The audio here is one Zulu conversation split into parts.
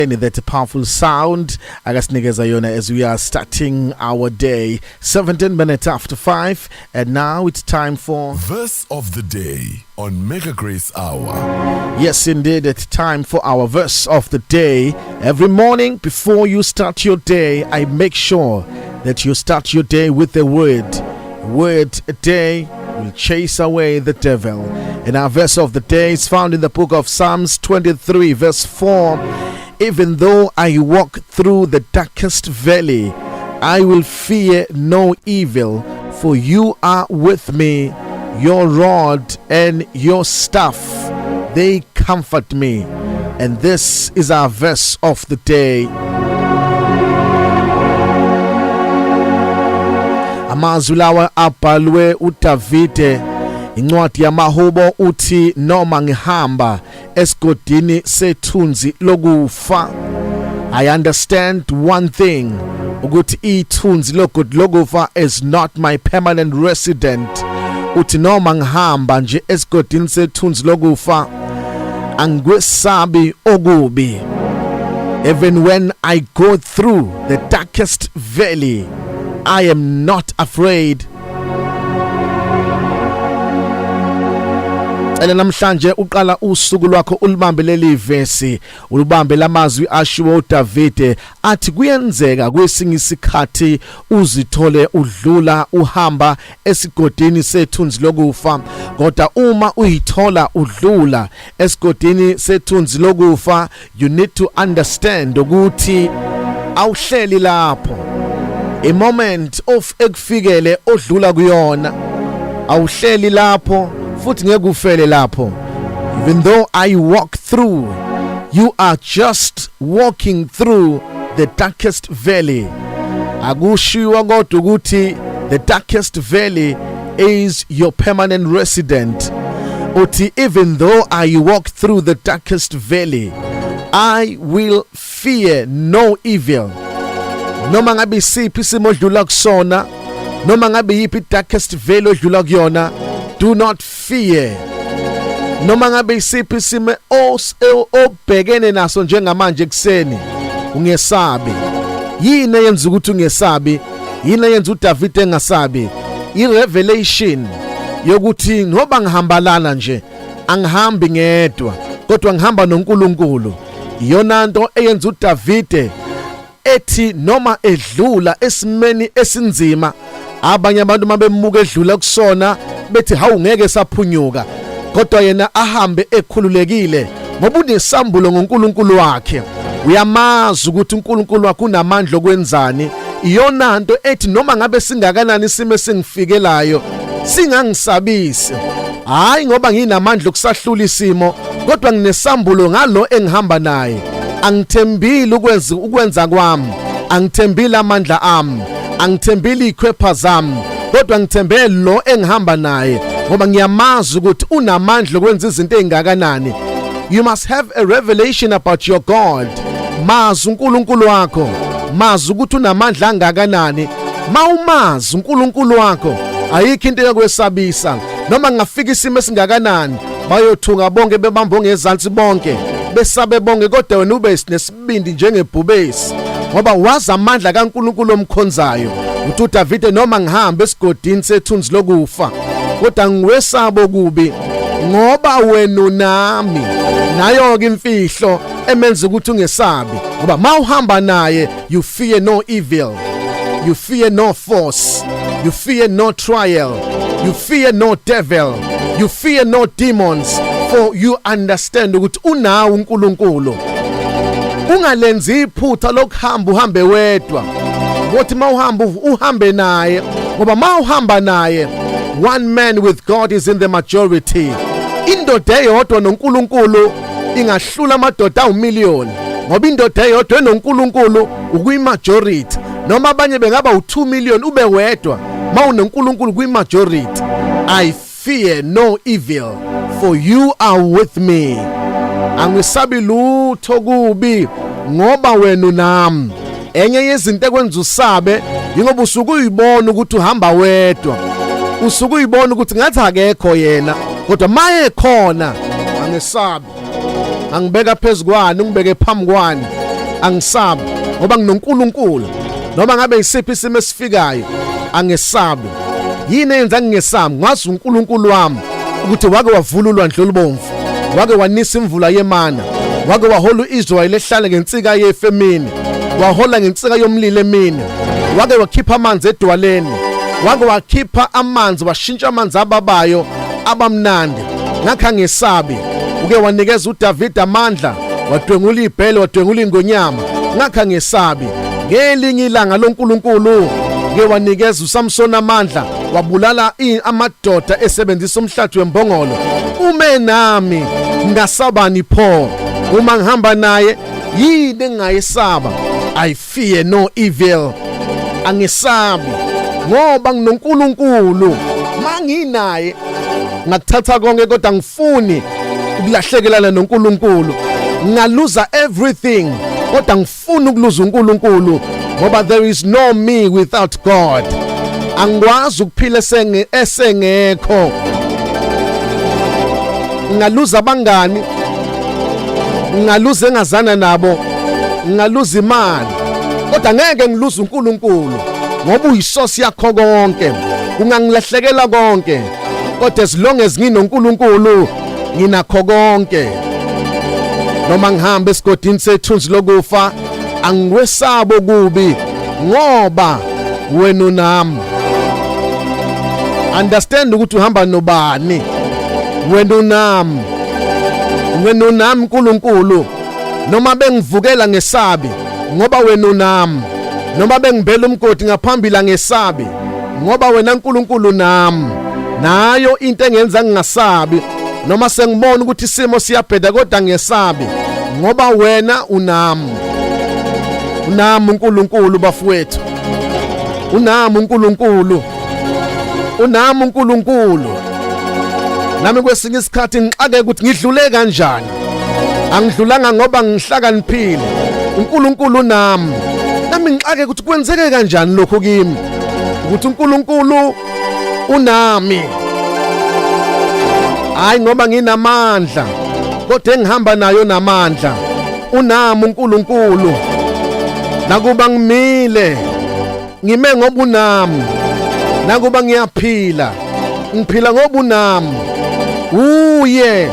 That powerful sound akasinikeza yona as we are starting our day. 17 minutes after 5, and now it's time for Verse of the Day on Mega Grace Hour. Yes, indeed, it's time for our verse of the day. Every morning before you start your day, I make sure that you start your day with the word. Word a day will chase away the devil. And our verse of the day is found in the book of Psalms 23, verse 4. Even though I walk through the darkest valley, I will fear no evil, for you are with me. Your rod and your staff, they comfort me. And this is our verse of the day. Amazwi lawa abhalwe uDavide incwadi yamahubo uthi noma ngihamba esigodini sethunzi lokufa. I understand one thing, ukuthi ithunzi lokufa is not my permanent resident. Uthi noma ngihamba nje esigodini sethunzi lokufa angikwesabi okubi. Even when I go through the darkest valley, I am not afraid. Ela namhlanje uqala usuku lwakho ulibambe leli verse, ulibambe lamazwi ashiwo uDavide athi kuyenzeka kwesinye isikhathi uzithole udlula uhamba esigodini sethunzi lokufa, kodwa uma uyithola udlula esigodini sethunzi lokufa, you need to understand ukuthi awuhleli lapho. A moment of ekufikele odlula kuyona, awuhleli lapho futhi ngeke ufele lapho. Even though I walk through, you are just walking through the darkest valley. Akushiwa kodwa ukuthi the darkest valley is your permanent resident. Uthi even though I walk through the darkest valley, I will fear no evil. Noma ngabe isiphi isimo odlula kusona, noma ngabe yipi darkest valley odlula kuyona, do not fear. Noma ngabe isiphi isimo obhekene naso njengamanje kuseni, ungesabi. Yini eyenza ukuthi ungesabi? Yini eyenza uDavide engasabi? I-revelation yokuthi ngoba ngihambalana nje, angihambi ngedwa, kodwa ngihamba noNkulunkulu. Iyona nto eyenza uDavide ethi noma edlula esimeni esinzima, abanye abantu mabemuka edlula kusona bethi hawu ngeke saphunyuka, kodwa yena ahambe ekhululekile ngoba unesambulo ngoNkulunkulu wakhe. Uyamazi ukuthi uNkulunkulu wakhe unamandla okwenzani. Iyona nto ethi noma ngabe singakanani isimo esingifikelayo, singangisabisi. Hayi ngoba nginamandla okusahlula isimo, kodwa nginesambulo ngalo engihamba naye. Angithembile ukwenza kwami, angithembile amandla ami, angithembile ikhwepha zami, kodwa ngithembele lo engihamba naye ngoba ngiyamazi ukuthi unamandla okwenza izinto ezingakanani. You must have a revelation about your God. Mazi uNkulunkulu wakho, mazi ukuthi unamandla angakanani. Mawumazi uNkulunkulu wakho, ayikho into yokwesabisa. Noma ngafika isimo esingakanani, bayothunga bonke bebamba ngezansi bonke, besabe bonke, kodwa wena ube nesibindi njengebhubesi ngoba wazi amandla kaNkulunkulu omkhonzayo. Uthi uDavide noma ngihamba esigodini sethunzi lokufa, kodwa ngiwesabo kubi ngoba wena unami. Nayo ke imfihlo emenza ukuthi ungesabi ngoba mawuhamba naye, you fear no evil, you fear no force, you fear no trial, you fear no devil, you fear no demons, for you understand ukuthi unawo uNkulunkulu. Ungalenzi iphutha lokuhamba uhambe wedwa, ngothi mawuhamba uhambe naye ngoba mawuhamba naye, one man with God is in the majority. Indoda eyodwa noNkulunkulu ingahlula amadoda awu1,000,000 ngoba indoda eyodwa enoNkulunkulu ukuyimajority. Noma abanye bengaba u2,000,000 ube wedwa, mawunoNkulunkulu kuyimajority. I fear no evil, for you are with me. Angisabi lutho kubi ngoba wena unami. Enye yezinto ekwenza usabe ingoba usuku uyibona ukuthi uhamba wedwa, usuku uyibona ukuthi ngathi akekho yena, kodwa maye khona angesabi. Angibeka phezukwani, ngibeke phambi kwani, angisabi ngoba nginoNkulunkulu. Noma ngabe isiphi isimo esifikayo angesabi. Yini yenza ngingesabi? Ngazi uNkulunkulu wami ukuthi wake wavula ulwandle olubomvu, wake wanisa imvula yemana, wake wahola uIsrael ehlale ngensika yefemini, wahola ngensika yomlilo emini, wake wakhipha amanzi edwaleni, wake wakhipha amanzi washintsha amanzi ababayo abamnandi. Ngakho ngesabi. Uke wanikeza uDavid amandla, wadwengula ibhele, wadwengula ingonyama. Ngakho ngesabi. Ngelinye ilanga loNkulunkulu ke wanikeza uSamson amandla, wabulala amadoda esebenzisa umhlathi wembongolo. Ume nami ngasabani pho? Uma ngihamba naye yini engayesaba? I fear no evil. Angesabi ngoba nginoNkulunkulu. Manginaye ngakuthatha konke kodwa ngifuni ukulahlekelana noNkulunkulu. Ngaluza everything kodwa ngifuna ukuluza uNkulunkulu ngoba there is no me without God. Angikwazi ukuphila esengekho. Ngaluza abangani, ngaluza engazana nabo, ngaluza imali kodwa ngeke ngiluze uNkulunkulu ngoba uyisosi yakho konke. Kungangilahlekela konke kodwa as long as nginoNkulunkulu nginakho konke. Noma ngihamba esigodini sethunzi lokufa angiwesaba okubi ngoba wena unami. Understand ukuthi uhamba nobani. Wena unami uNkulunkulu. Noma bengivukela ngesabi ngoba wena unami. Noma bengibhela umgodi ngaphambili ngesabi ngoba wena uNkulunkulu nami. Nayo into engenza ngingasabi noma sengibona ukuthi isimo siyabheda kodwa ngesabi ngoba wena unami. Unami uNkulunkulu bafowethu. Unami uNkulunkulu. Unami uNkulunkulu. Nami kwesinye isikhathi ngixake ukuthi ngidlule kanjani. Angidlulanga ngoba ngihlakaniphile. uNkulunkulu nami. Nami ngixake ukuthi kwenzeke kanjani lokho kimi. Ukuthi uNkulunkulu unami. Hayi ngoba nginamandla kodwa engihamba nayo namandla. Unami uNkulunkulu. Nakuba ngimile ngime ngoba unami. Nakuba ngiyaphila ngiphila ngoba unami. Uye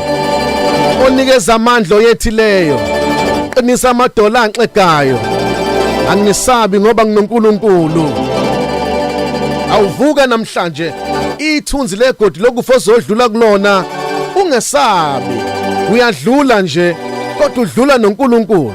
onikeza amandla oyethileyo, qinisa amadola anxegayo. Angisabi ngoba nginoNkulunkulu. Awuvuka namhlanje ithunzi legodi lokufa ozodlula kulona ungesabi. Uyadlula nje kodwa udlula noNkulunkulu.